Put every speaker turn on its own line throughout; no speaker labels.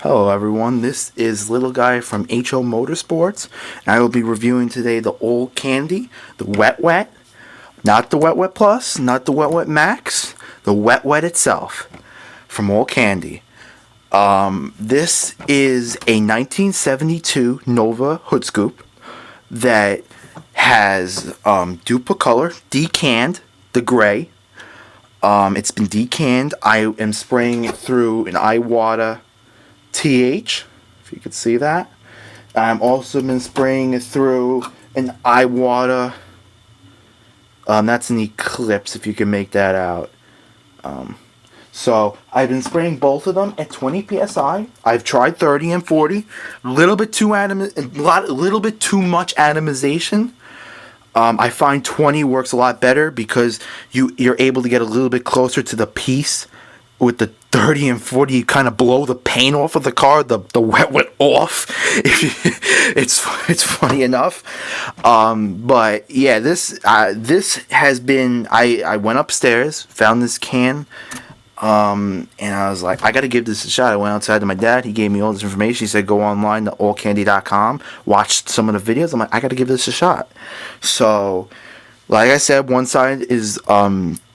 Hello everyone, this is Little Guy from HO Motorsports, and I will be reviewing today the Allkandy, the Wet Wet, not the Wet Wet Plus, not the Wet Wet Max, the Wet Wet itself, from Allkandy. This is a 1972 Nova hood scoop that has Duplicolor, decanned, the gray. It's been decanned. I am spraying it through an iWater TH, if you could see that. I've also been spraying it through an iWater. That's an Eclipse, if you can make that out. So I've been spraying both of them at 20 psi. I've tried 30 and 40. A little bit too little bit too much atomization. I find 20 works a lot better because you're able to get a little bit closer to the piece. With the 30 and 40, you kind of blow the paint off of the car, the wet off. It's funny enough. But yeah, this has been. I went upstairs, found this can, and I was like, I got to give this a shot. I went outside to my dad. He gave me all this information. He said, go online to allkandy.com, watch some of the videos. I'm like, I got to give this a shot. So, like I said, one side is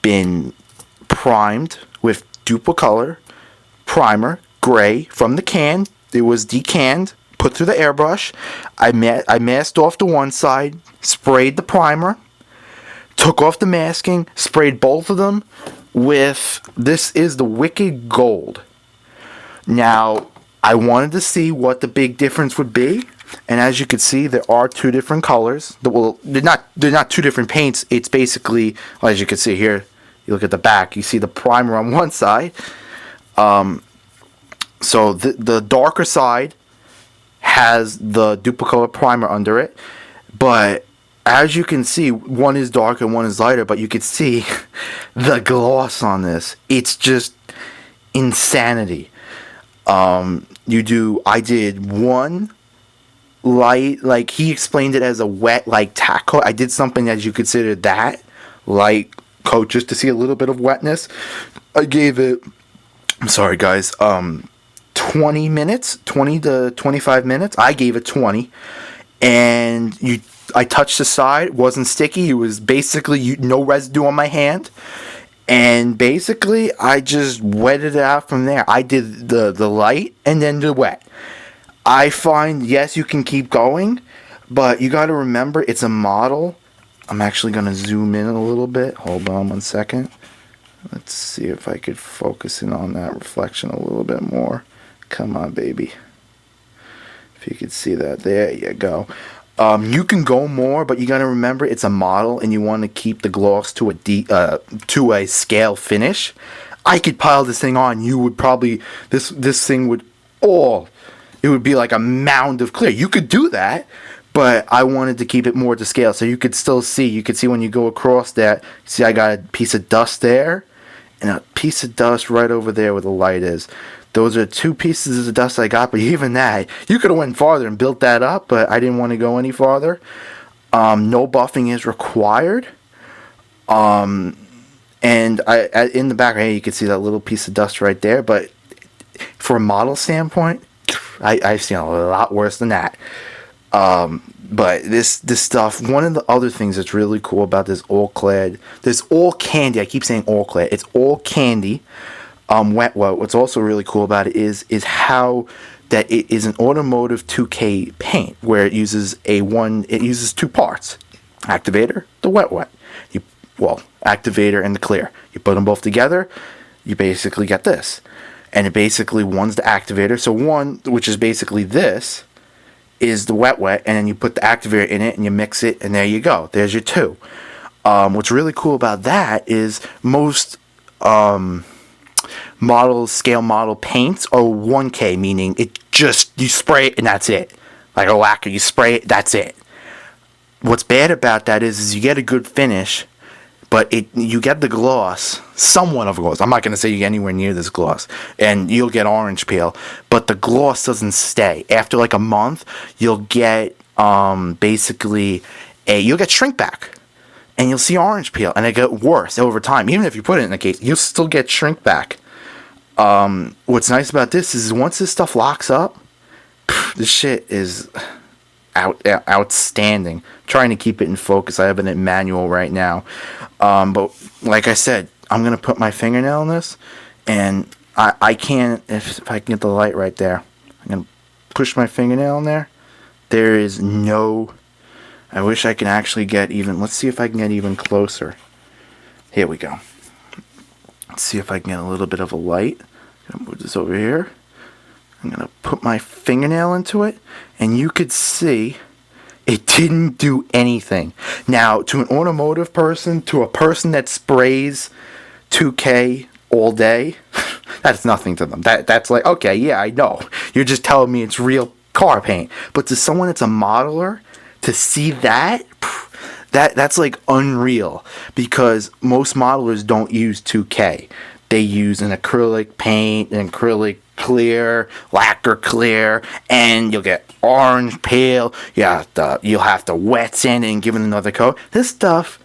been primed with Duplicolor primer, gray, from the can. It was decanned, put through the airbrush. I masked off the one side, sprayed the primer, took off the masking, sprayed both of them with, this is the Wicked Gold. Now, I wanted to see what the big difference would be, and as you can see, there are two different colors. Well, they're not two different paints. It's basically, well, as you can see here, you look at the back, you see the primer on one side. So the darker side has the Duplicolor primer under it, but as you can see, one is darker and one is lighter, but you can see the gloss on this. It's just insanity. I did one light, like he explained it as a wet, like tack coat. I did something as you consider that light coat just to see a little bit of wetness. I gave it, I'm sorry guys, 20 minutes, 20 to 25 minutes. I gave it 20, and I touched the side. It wasn't sticky. It was basically no residue on my hand, and basically I just wetted it out from there. I did the light and then the wet. I find, yes, you can keep going, but you got to remember it's a model. I'm actually going to zoom in a little bit. Hold on one second. Let's see if I could focus in on that reflection a little bit more. Come on, baby. If you could see that. There you go. You can go more, but you got to remember it's a model, and you want to keep the gloss to a scale finish. I could pile this thing on. You would probably, this thing would, it would be like a mound of clear. You could do that, but I wanted to keep it more to scale, so you could still see. You could see when you go across that. See, I got a piece of dust there, and a piece of dust right over there where the light is. Those are two pieces of dust I got, but even that, you could have went farther and built that up, but I didn't want to go any farther. No buffing is required. And in the back, hey, you can see that little piece of dust right there, but for a model standpoint, I've seen a lot worse than that. But this stuff, one of the other things that's really cool about this Allkandy, I keep saying Allclad, it's Allkandy, wet. What's also really cool about it is how that it is an automotive 2K paint where it uses two parts, activator, the wet. Activator and the clear. You put them both together, you basically get this, and it basically, one's the activator. So one, which is basically this, is the wet, and then you put the activator in it and you mix it, and there you go. There's your two. What's really cool about that is most scale model paints are 1K, meaning you spray it and that's it. Like a lacquer, you spray it, that's it. What's bad about that is you get a good finish, but you get the gloss, somewhat of a gloss. I'm not going to say you get anywhere near this gloss, and you'll get orange peel, but the gloss doesn't stay. After like a month, you'll get basically you'll get shrink back, and you'll see orange peel, and it get worse over time. Even if you put it in the case, you'll still get shrink back. What's nice about this is once this stuff locks up, this shit is outstanding. I'm trying to keep it in focus. I have it in manual right now. But like I said, I'm going to put my fingernail in this, and I can't, if I can get the light right there, I'm going to push my fingernail in there. There is no, I wish I can actually get even, let's see if I can get even closer. Here we go. Let's see if I can get a little bit of a light. I'm going to move this over here. I'm going to put my fingernail into it, and you could see it didn't do anything. Now, to an automotive person, to a person that sprays 2K all day, that's nothing to them. That's like, okay, yeah, I know. You're just telling me it's real car paint. But to someone that's a modeler, to see that's like unreal, because most modelers don't use 2K. They use an acrylic paint, an acrylic clear, lacquer clear, and you'll get orange pale. You'll have to wet sand it and give it another coat. This stuff,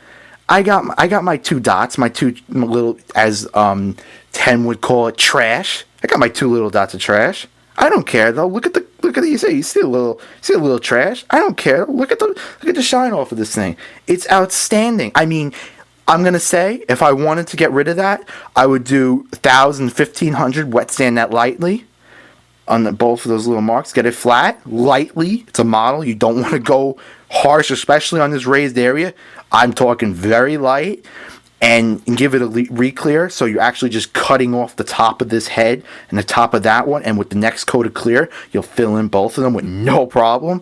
I got my two dots, my two little, as 10 would call it, trash. I got my two little dots of trash. I don't care though. Look at you see a little trash. I don't care. Look at the shine off of this thing. It's outstanding. I mean, I'm gonna say, if I wanted to get rid of that, I would do 1,000, 1,500, wet sand that lightly on both of those little marks. Get it flat, lightly. It's a model. You don't want to go harsh, especially on this raised area. I'm talking very light, and give it a re-clear, so you're actually just cutting off the top of this head and the top of that one, and with the next coat of clear, you'll fill in both of them with no problem.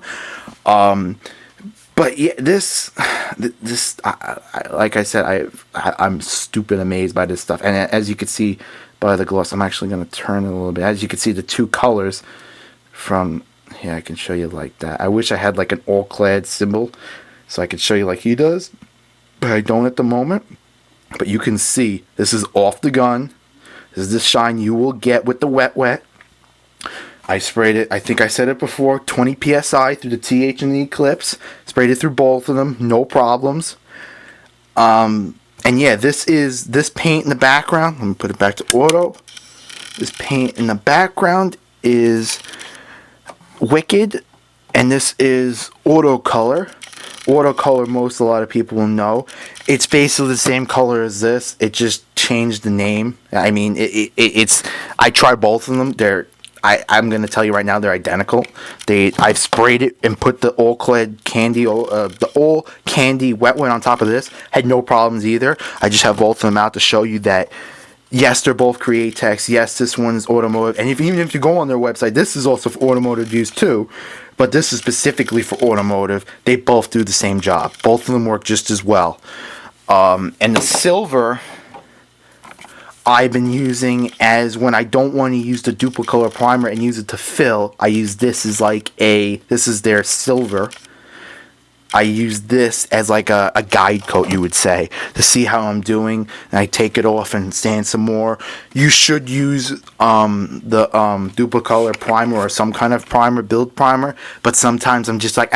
But yeah, this, like I said, I'm stupid amazed by this stuff. And as you can see by the gloss, I'm actually going to turn it a little bit. As you can see, the two colors from here, I can show you like that. I wish I had like an all-clad symbol so I could show you like he does, but I don't at the moment. But you can see this is off the gun. This is the shine you will get with the wet. I sprayed it, I think I said it before, 20 psi through the TH and the clips. Sprayed it through both of them, no problems. And yeah, this paint in the background. Let me put it back to auto. This paint in the background is Wicked, and this is Auto Color. Auto Color, a lot of people will know. It's basically the same color as this. It just changed the name. I mean, it's. I tried both of them. I'm going to tell you right now, they're identical. I've sprayed it and put the Allkandy wet one on top of this. Had no problems either. I just have both of them out to show you that, yes, they're both Createx. Yes, this one's automotive. And even if you go on their website, this is also for automotive use too. But this is specifically for automotive. They both do the same job. Both of them work just as well. And the silver I've been using as when I don't want to use the Duplicolor primer and use it to fill. I use this as this is their silver. I use this as like a guide coat, you would say, to see how I'm doing. And I take it off and sand some more. You should use the Duplicolor primer or some kind of build primer. But sometimes I'm just like,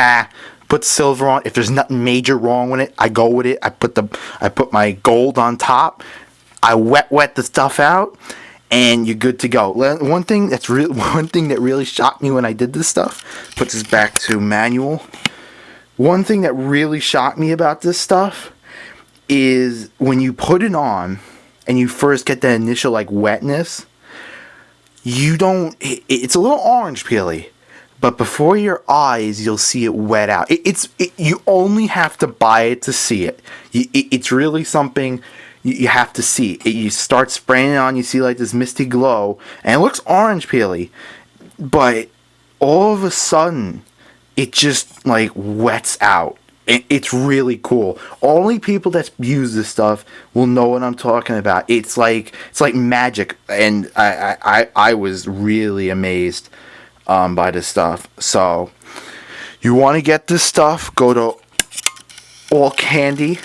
put the silver on. If there's nothing major wrong with it, I go with it. I put my gold on top. I wet the stuff out, and you're good to go. One thing that really shocked me when I did this stuff, put this back to manual. One thing that really shocked me about this stuff is when you put it on and you first get that initial wetness, it's a little orange peely, but before your eyes you'll see it wet out. You only have to buy it to see it. It's really something you have to see. You start spraying it on, you see this misty glow, and it looks orange peely, but all of a sudden it just wets out. It's really cool. Only people that use this stuff will know what I'm talking about. It's like magic, and I was really amazed by this stuff. So you want to get this stuff, go to allkandy.com.